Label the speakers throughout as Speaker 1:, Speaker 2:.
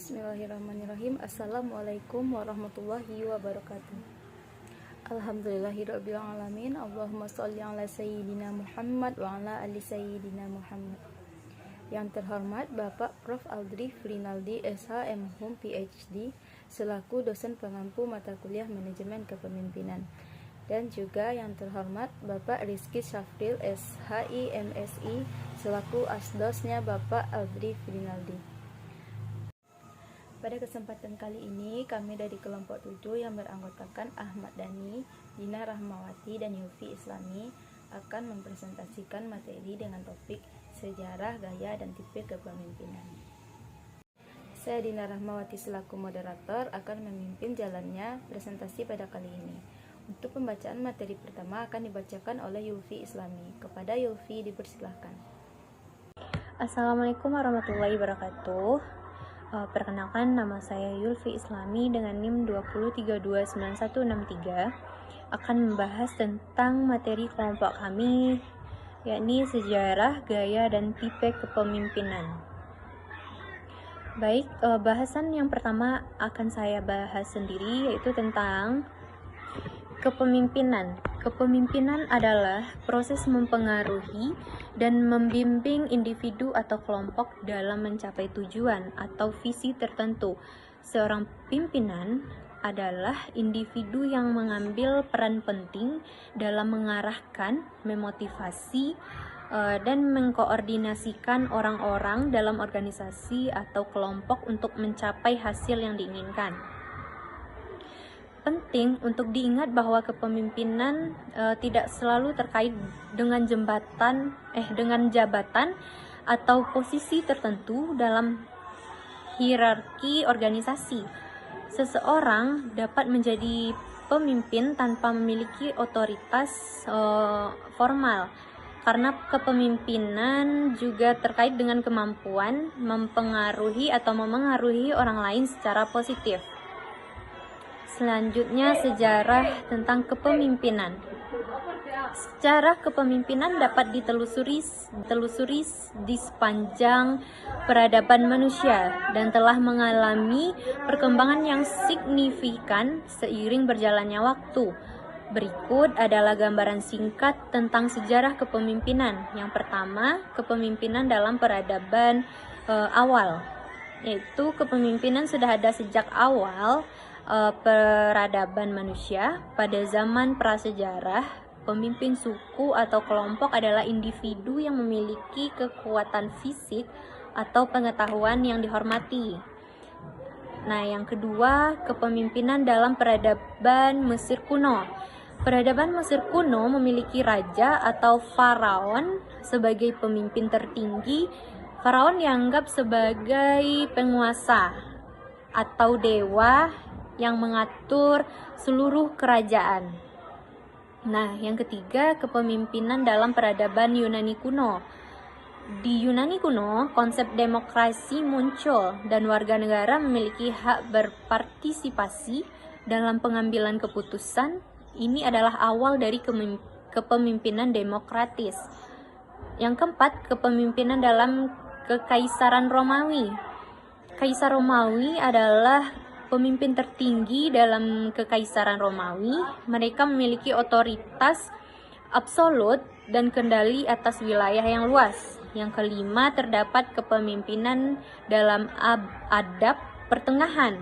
Speaker 1: Bismillahirrahmanirrahim. Assalamualaikum warahmatullahi wabarakatuh. Alhamdulillahirabbil alamin. Allahumma sholli ala sayyidina Muhammad wa ala ali sayyidina Muhammad. Yang terhormat Bapak Prof. Aldrich Rinaldi SH MHum PhD selaku dosen pengampu mata kuliah Manajemen Kepemimpinan. Dan juga yang terhormat Bapak Rizky Syafril SHI MSI selaku asdosnya Bapak Aldrich Rinaldi. Pada kesempatan kali ini, kami dari kelompok 7 yang beranggotakan Ahmad Dhani, Dina Rahmawati, dan Yulfi Islami akan mempresentasikan materi dengan topik sejarah, gaya, dan tipe kepemimpinan. Saya Dina Rahmawati selaku moderator akan memimpin jalannya presentasi pada kali ini. Untuk pembacaan materi pertama akan dibacakan oleh Yulfi Islami. Kepada Yulfi dipersilahkan.
Speaker 2: Assalamualaikum warahmatullahi wabarakatuh. Perkenalkan, nama saya Yulfi Islami dengan NIM 20329163 akan membahas tentang materi kelompok kami, yakni sejarah, gaya, dan tipe kepemimpinan. Baik, bahasan yang pertama akan saya bahas sendiri yaitu tentang kepemimpinan. Kepemimpinan adalah proses mempengaruhi dan membimbing individu atau kelompok dalam mencapai tujuan atau visi tertentu. Seorang pimpinan adalah individu yang mengambil peran penting dalam mengarahkan, memotivasi, dan mengkoordinasikan orang-orang dalam organisasi atau kelompok untuk mencapai hasil yang diinginkan. Penting untuk diingat bahwa kepemimpinan tidak selalu terkait dengan jabatan atau posisi tertentu dalam hierarki organisasi. Seseorang dapat menjadi pemimpin tanpa memiliki otoritas formal, karena kepemimpinan juga terkait dengan kemampuan mempengaruhi atau memengaruhi orang lain secara positif. Selanjutnya, sejarah tentang kepemimpinan. Sejarah kepemimpinan dapat ditelusuri di sepanjang peradaban manusia dan telah mengalami perkembangan yang signifikan seiring berjalannya waktu. Berikut adalah gambaran singkat tentang sejarah kepemimpinan. Yang pertama, kepemimpinan dalam peradaban awal, yaitu kepemimpinan sudah ada sejak awal peradaban manusia. Pada zaman prasejarah, pemimpin suku atau kelompok adalah individu yang memiliki kekuatan fisik atau pengetahuan yang dihormati. Nah, yang kedua, kepemimpinan dalam peradaban Mesir kuno. Peradaban Mesir kuno memiliki raja atau faraon sebagai pemimpin tertinggi. Faraon dianggap sebagai penguasa atau dewa yang mengatur seluruh kerajaan. Nah, yang ketiga, kepemimpinan dalam peradaban Yunani kuno. Di Yunani kuno, konsep demokrasi muncul dan warga negara memiliki hak berpartisipasi dalam pengambilan keputusan. Ini adalah awal dari kepemimpinan demokratis. Yang keempat, kepemimpinan dalam Kekaisaran Romawi. Kaisar Romawi adalah pemimpin tertinggi dalam Kekaisaran Romawi. Mereka memiliki otoritas absolut dan kendali atas wilayah yang luas. Yang kelima, terdapat kepemimpinan dalam abad pertengahan.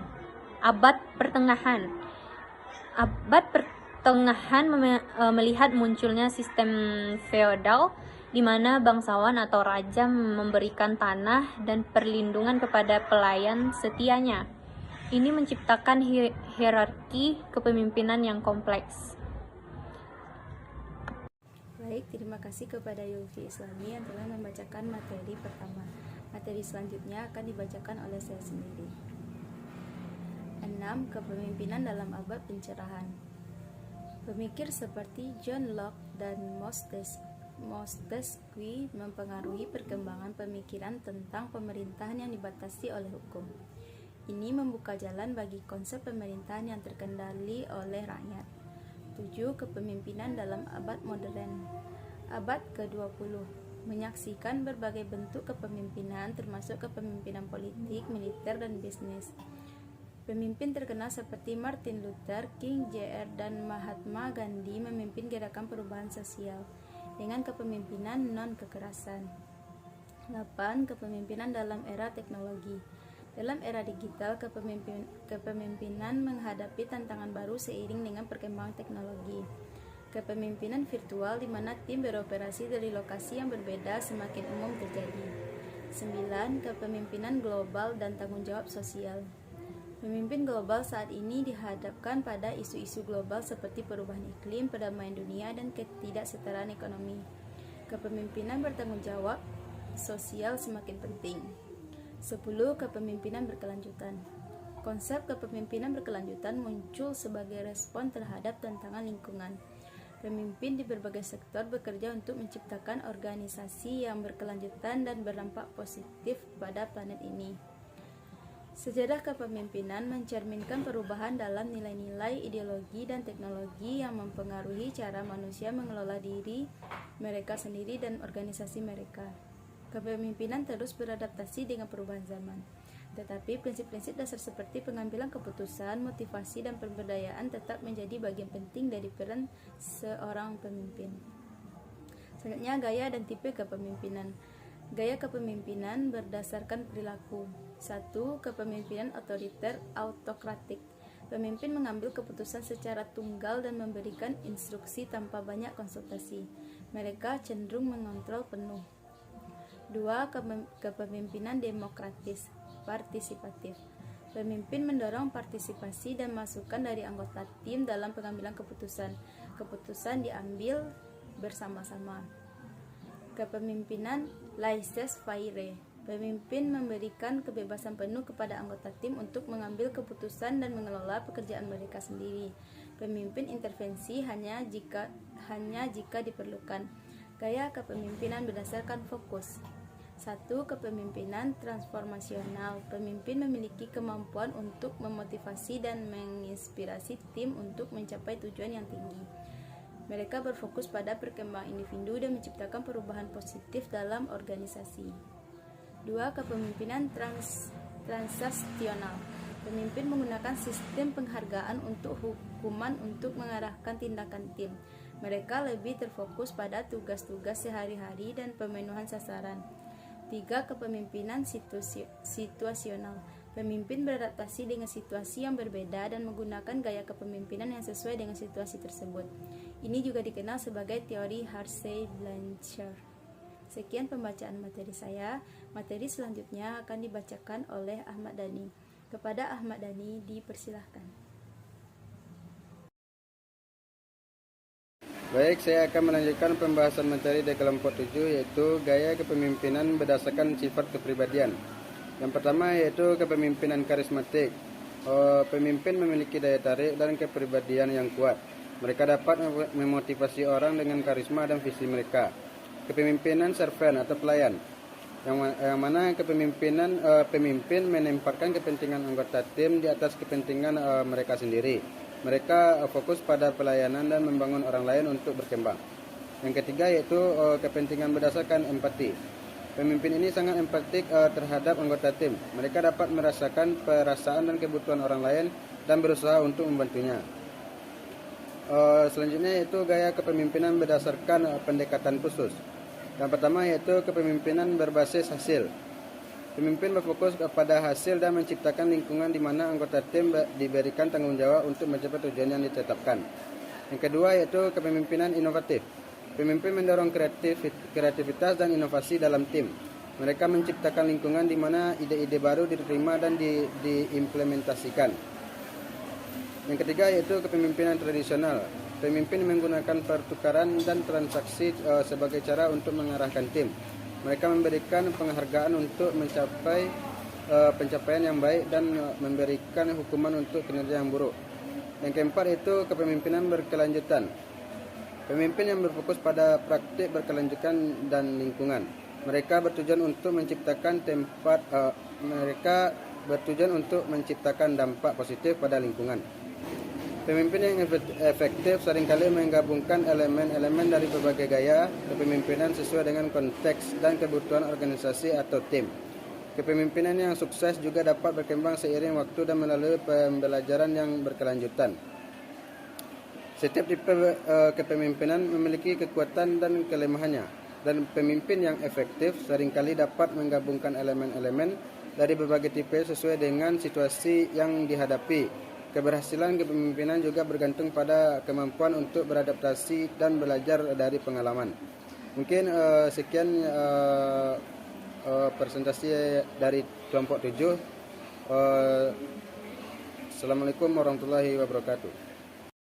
Speaker 2: Abad pertengahan melihat munculnya sistem feodal di mana bangsawan atau raja memberikan tanah dan perlindungan kepada pelayan setianya. Ini menciptakan hierarki kepemimpinan yang kompleks.
Speaker 1: Baik, terima kasih kepada Yulfi Islami yang telah membacakan materi pertama. Materi selanjutnya akan dibacakan oleh saya sendiri. 6. Kepemimpinan dalam abad pencerahan. Pemikir seperti John Locke dan Montesquieu mempengaruhi perkembangan pemikiran tentang pemerintahan yang dibatasi oleh hukum. Ini membuka jalan bagi konsep pemerintahan yang terkendali oleh rakyat. 7. Kepemimpinan dalam abad modern. Abad ke-20. menyaksikan berbagai bentuk kepemimpinan termasuk kepemimpinan politik, militer, dan bisnis. Pemimpin terkenal seperti Martin Luther King Jr. dan Mahatma Gandhi memimpin gerakan perubahan sosial dengan kepemimpinan non-kekerasan. 8. Kepemimpinan dalam era teknologi. Dalam era digital, kepemimpinan menghadapi tantangan baru seiring dengan perkembangan teknologi. Kepemimpinan virtual di mana tim beroperasi dari lokasi yang berbeda semakin umum terjadi. 9. Kepemimpinan global dan tanggung jawab sosial. Pemimpin global saat ini dihadapkan pada isu-isu global seperti perubahan iklim, perdamaian dunia, dan ketidaksetaraan ekonomi. Kepemimpinan bertanggung jawab sosial semakin penting. 10. Kepemimpinan berkelanjutan. Konsep kepemimpinan berkelanjutan muncul sebagai respon terhadap tantangan lingkungan. Pemimpin di berbagai sektor bekerja untuk menciptakan organisasi yang berkelanjutan dan berdampak positif pada planet ini. Sejarah kepemimpinan mencerminkan perubahan dalam nilai-nilai, ideologi, dan teknologi yang mempengaruhi cara manusia mengelola diri mereka sendiri dan organisasi mereka. Kepemimpinan terus beradaptasi dengan perubahan zaman, tetapi prinsip-prinsip dasar seperti pengambilan keputusan, motivasi, dan pemberdayaan tetap menjadi bagian penting dari peran seorang pemimpin. Selanjutnya, gaya dan tipe kepemimpinan. Gaya kepemimpinan berdasarkan perilaku. 1. Kepemimpinan otoriter autokratik. Pemimpin mengambil keputusan secara tunggal dan memberikan instruksi tanpa banyak konsultasi. Mereka cenderung mengontrol penuh. 2. Kepemimpinan demokratis partisipatif. Pemimpin mendorong partisipasi dan masukan dari anggota tim dalam pengambilan keputusan. Keputusan diambil bersama-sama. Kepemimpinan laissez-faire. Pemimpin memberikan kebebasan penuh kepada anggota tim untuk mengambil keputusan dan mengelola pekerjaan mereka sendiri. Pemimpin intervensi hanya jika diperlukan. Gaya kepemimpinan berdasarkan fokus. 1. Kepemimpinan transformasional. Pemimpin memiliki kemampuan untuk memotivasi dan menginspirasi tim untuk mencapai tujuan yang tinggi. Mereka berfokus pada perkembangan individu dan menciptakan perubahan positif dalam organisasi. 2. Kepemimpinan transaksional. Pemimpin menggunakan sistem penghargaan untuk hukuman untuk mengarahkan tindakan tim. Mereka lebih terfokus pada tugas-tugas sehari-hari dan pemenuhan sasaran. 3. Kepemimpinan situasional. Pemimpin beradaptasi dengan situasi yang berbeda dan menggunakan gaya kepemimpinan yang sesuai dengan situasi tersebut. Ini juga dikenal sebagai teori Hersey-Blanchard. Sekian pembacaan materi saya. Materi selanjutnya akan dibacakan oleh Ahmad Dhani. Kepada Ahmad Dhani dipersilahkan.
Speaker 3: Baik, saya akan melanjutkan pembahasan materi di kelompok 7 yaitu gaya kepemimpinan berdasarkan sifat kepribadian. Yang pertama yaitu kepemimpinan karismatik. Pemimpin memiliki daya tarik dan kepribadian yang kuat. Mereka dapat memotivasi orang dengan karisma dan visi mereka. Kepemimpinan servant atau pelayan. Yang mana pemimpin menempatkan kepentingan anggota tim di atas kepentingan mereka sendiri. Mereka fokus pada pelayanan dan membangun orang lain untuk berkembang. Yang ketiga yaitu kepentingan berdasarkan empati. Pemimpin ini sangat empatik terhadap anggota tim. Mereka dapat merasakan perasaan dan kebutuhan orang lain dan berusaha untuk membantunya. Selanjutnya yaitu gaya kepemimpinan berdasarkan pendekatan khusus. Yang pertama yaitu kepemimpinan berbasis hasil. Pemimpin berfokus kepada hasil dan menciptakan lingkungan di mana anggota tim diberikan tanggung jawab untuk mencapai tujuan yang ditetapkan. Yang kedua yaitu kepemimpinan inovatif. Pemimpin mendorong kreativitas dan inovasi dalam tim. Mereka menciptakan lingkungan di mana ide-ide baru diterima dan diimplementasikan. Yang ketiga yaitu kepemimpinan tradisional. Pemimpin menggunakan pertukaran dan transaksi sebagai cara untuk mengarahkan tim. Mereka memberikan penghargaan untuk mencapai pencapaian yang baik dan memberikan hukuman untuk kinerja yang buruk. Yang keempat itu kepemimpinan berkelanjutan. Pemimpin yang berfokus pada praktik berkelanjutan dan lingkungan. Mereka bertujuan untuk menciptakan dampak positif pada lingkungan. Pemimpin yang efektif seringkali menggabungkan elemen-elemen dari berbagai gaya kepemimpinan sesuai dengan konteks dan kebutuhan organisasi atau tim. Kepemimpinan yang sukses juga dapat berkembang seiring waktu dan melalui pembelajaran yang berkelanjutan. Setiap tipe kepemimpinan memiliki kekuatan dan kelemahannya, dan pemimpin yang efektif seringkali dapat menggabungkan elemen-elemen dari berbagai tipe sesuai dengan situasi yang dihadapi. Keberhasilan kepemimpinan juga bergantung pada kemampuan untuk beradaptasi dan belajar dari pengalaman. Mungkin sekian presentasi dari kelompok 7. Assalamualaikum warahmatullahi wabarakatuh.